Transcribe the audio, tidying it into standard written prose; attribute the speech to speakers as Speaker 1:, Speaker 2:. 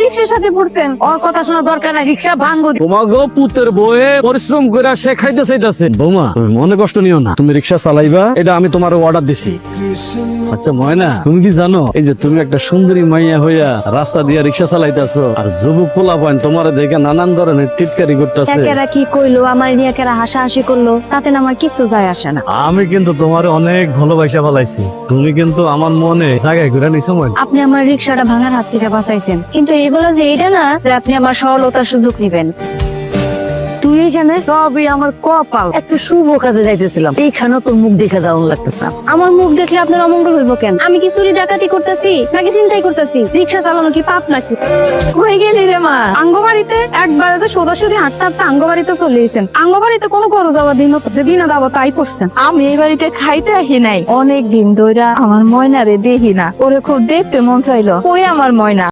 Speaker 1: রিক্সার সাথে পড়ছেন?
Speaker 2: ওর কথা শোনার দরকার নাই, রিক্সা ভাঙবো।
Speaker 3: তোমাকে পুতের বয়ে পরিশ্রম করে শেখাইতে চাইতেছে। বৌমা তুমি মনে কষ্ট নিও না, তুমি রিক্সা চালাইবা, এটা আমি তোমার অর্ডার দিছি। আচ্ছা ময়না, তুমি কি জানো এই যে তুমি একটা সুন্দরী মাইয়া হইয়া রাস্তা দিয়ে রিক্সা চালাইতেছো, আর যুবক পোলাপান তোমার দেখে নানান ধরনের টিটকারি করতেছে।
Speaker 1: একেরা কি কইলো, আমার নিয়ে একেরা হাসাহাসি করলো, তাতে না আমার কিছু যায় আসে না।
Speaker 3: আমি কিন্তু তোমার অনেক ভালোবাসা ফেলাইছি, তুমি কিন্তু আমার মনে জায়গায় ঘুরে নিছো।
Speaker 1: আপনি আমার রিক্সাটা ভাঙার হাত থেকে বাঁচাইছেন, কিন্তু এগুলো যে এটা না যে আপনি আমার সরলতার সুযোগ নিবেন।
Speaker 2: তুই এখানে? সবই আমার কপাল। একটা শুভ কাজে যাইতেছিলাম, এইখানে তোর মুখ দেখে যাওয়ার লাগতেছে।
Speaker 1: আমার মুখ দেখলে আপনার অমঙ্গল হইব কেন? আমি কি চুরি ডাকাতি করতেছি নাকি চিন্তাই করতেছি? রিক্সা চালানো কি পাপ নাকি?
Speaker 2: কই গেলি রে মা?
Speaker 1: আঙ্গবাড়িতে একবারে যে সোজাসুজি হাঁটতে হাঁটতে আঙ্গবাড়িতে চলে এসেছেন। আঙ্গবাড়িতে কোনো গরু যাওয়া দিন যে বিনা দাবা তাই পড়ছেন।
Speaker 4: আমি এই বাড়িতে খাইতে আহি নাই অনেক দিন ধইরা। আমার ময়না রে দেখি না, ওরে খুব দেখতে মন চাইলো। ওই আমার ময়না।